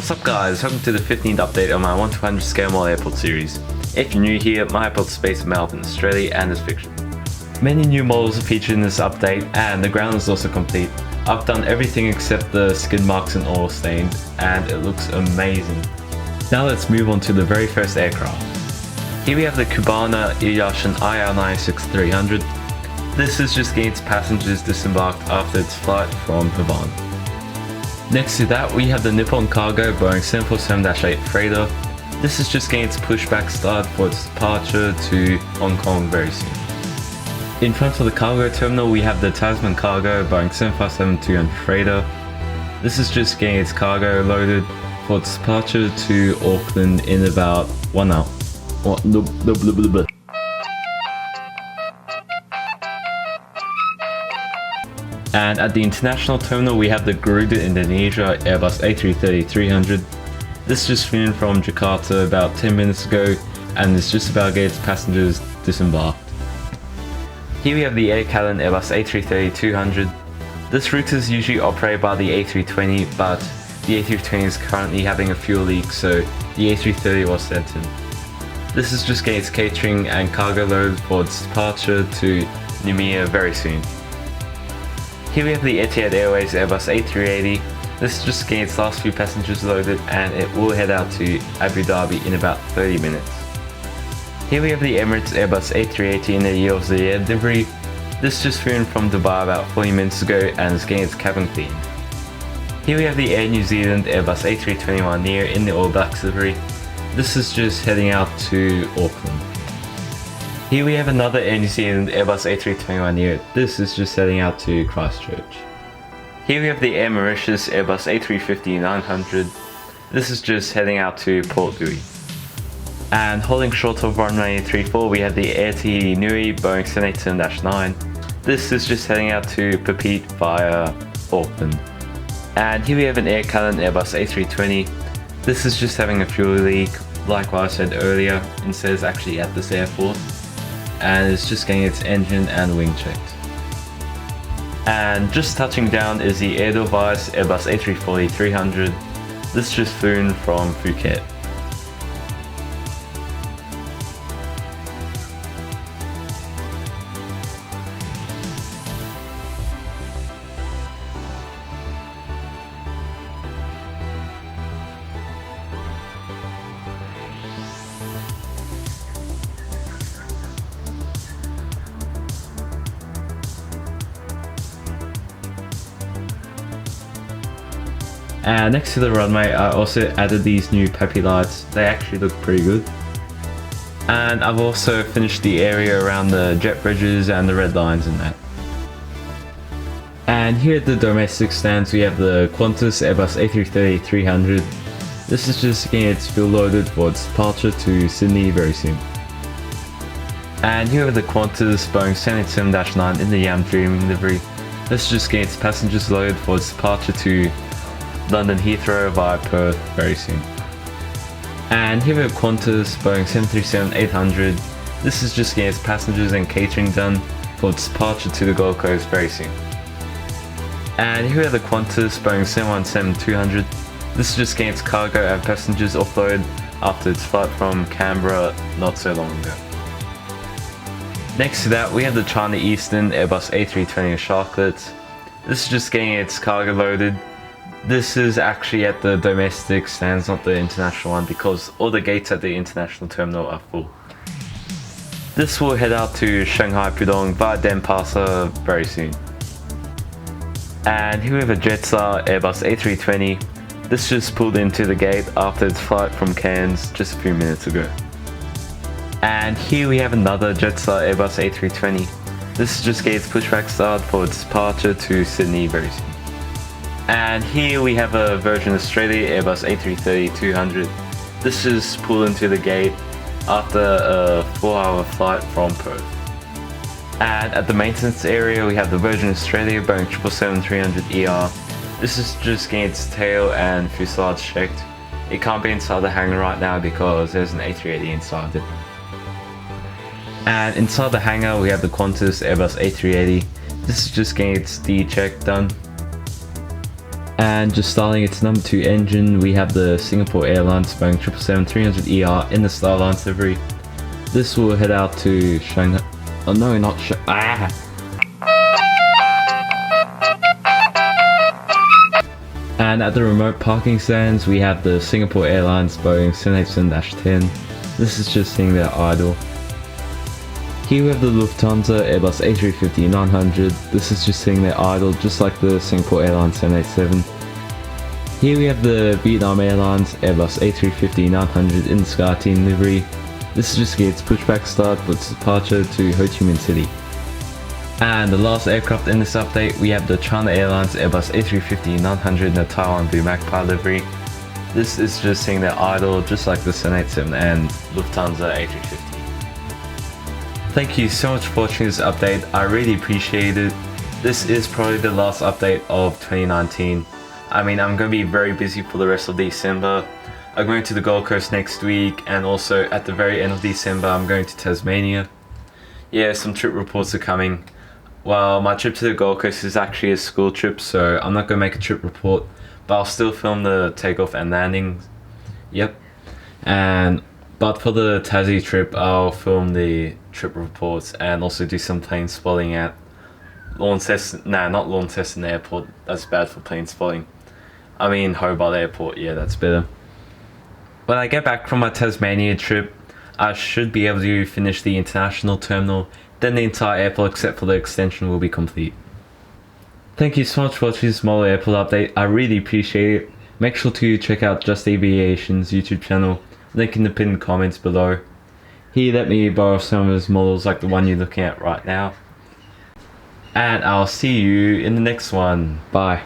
What's up guys, welcome to the 15th update on my 1 to 100 scale model airport series. If you're new here, my airport is based in Melbourne, Australia and is fiction. Many new models are featured in this update and the ground is also complete. I've done everything except the skid marks and oil stained and it looks amazing. Now let's move on to the very first aircraft. Here we have the Cubana Ilyushin IR96-300. This is just getting its passengers disembarked after its flight from Havana. Next to that we have the Nippon Cargo Boeing 747-8 freighter. This is just getting its pushback start for its departure to Hong Kong very soon. In front of the cargo terminal we have the Tasman Cargo Boeing 757-200 freighter. This is just getting its cargo loaded for its departure to Auckland in about 1 hour. And at the international terminal we have the Garuda Indonesia Airbus A330-300. This just flew in from Jakarta about 10 minutes ago and is just about to get its passengers disembarked. Here we have the Air Calin Airbus A330-200. This route is usually operated by the A320, but the A320 is currently having a fuel leak, so the A330 was sent in. This is just getting its catering and cargo load for its departure to Noumea very soon. Here we have the Etihad Airways Airbus A380. This is just getting its last few passengers loaded and it will head out to Abu Dhabi in about 30 minutes. Here we have the Emirates Airbus A380 in the Year of the Year livery. This just flew in from Dubai about 40 minutes ago and is getting its cabin cleaned. Here we have the Air New Zealand Airbus A321neo in the All Blacks livery. This is just heading out to Auckland. Here we have another Air New Zealand Airbus A321neo. This is just heading out to Christchurch. Here we have the Air Mauritius Airbus A350-900. This is just heading out to Port Louis. And holding short of runway 34 we have the Air Tahiti Nui Boeing 787-9. This is just heading out to Papeete via Auckland. And here we have an Air Calin Airbus A320. This is just having a fuel leak, like what I said earlier, instead it's actually at this airport. And it's just getting its engine and wing checked. And just touching down is the Edelweiss Airbus A340-300. This just flew in from Phuket. And next to the runway I also added these new peppy lights. They actually look pretty good. And I've also finished the area around the jet bridges and the red lines and that. And here at the domestic stands we have the Qantas Airbus A330-300. This is just getting its fuel loaded for its departure to Sydney very soon. And here are the Qantas Boeing 787-9 in the Yam Dreaming livery. This is just getting its passengers loaded for its departure to London Heathrow via Perth very soon. And here we have Qantas Boeing 737-800. This is just getting its passengers and catering done for its departure to the Gold Coast very soon. And here are the Qantas Boeing 717-200. This is just getting its cargo and passengers offloaded after its flight from Canberra not so long ago. Next to that we have the China Eastern Airbus A320 Sharklet. This is just getting its cargo loaded. This is actually at the domestic stands, not the international one, because all the gates at the international terminal are full. This will head out to Shanghai Pudong via Denpasar very soon. And here we have a Jetstar Airbus A320. This just pulled into the gate after its flight from Cairns just a few minutes ago. And here we have another Jetstar Airbus A320. This is just getting its pushback start for its departure to Sydney very soon. And here we have a Virgin Australia Airbus A330-200. This is pulled into the gate after a 4-hour flight from Perth. And at the maintenance area we have the Virgin Australia Boeing 777-300ER. This is just getting its tail and fuselage checked. It can't be inside the hangar right now because there's an A380 inside it. And inside the hangar we have the Qantas Airbus A380. This is just getting its D check done. And just starting its number 2 engine, we have the Singapore Airlines Boeing 777-300ER in the Star Alliance livery. This will head out to Shanghai. Oh no, not Shanghai. And at the remote parking stands, we have the Singapore Airlines Boeing 787-10. This is just seeing their idle. Here we have the Lufthansa Airbus A350-900. This is just seeing their idle, just like the Singapore Airlines 787. Here we have the Vietnam Airlines Airbus A350-900 in the SkyTeam livery. This is just its pushback start for its departure to Ho Chi Minh City. And the last aircraft in this update, we have the China Airlines Airbus A350-900 in the Taiwan Blue Magpie livery. This is just seeing their idle, just like the 787 and Lufthansa A350. Thank you so much for watching this update, I really appreciate it. This is probably the last update of 2019. I mean, I'm going to be very busy for the rest of December. I'm going to the Gold Coast next week, and also at the very end of December I'm going to Tasmania. Yeah, some trip reports are coming. Well, my trip to the Gold Coast is actually a school trip, so I'm not going to make a trip report, but I'll still film the takeoff and landing. Yep. But for the Tassie trip, I'll film the trip reports and also do some plane spotting at not Launceston Airport. That's bad for plane spotting. I mean Hobart Airport, yeah, that's better. When I get back from my Tasmania trip, I should be able to finish the international terminal, then the entire airport except for the extension will be complete. Thank you so much for watching this model airport update, I really appreciate it. Make sure to check out Just Aviation's YouTube channel, link in the pinned comments below. He let me borrow some of his models like the one you're looking at right now. And I'll see you in the next one. Bye.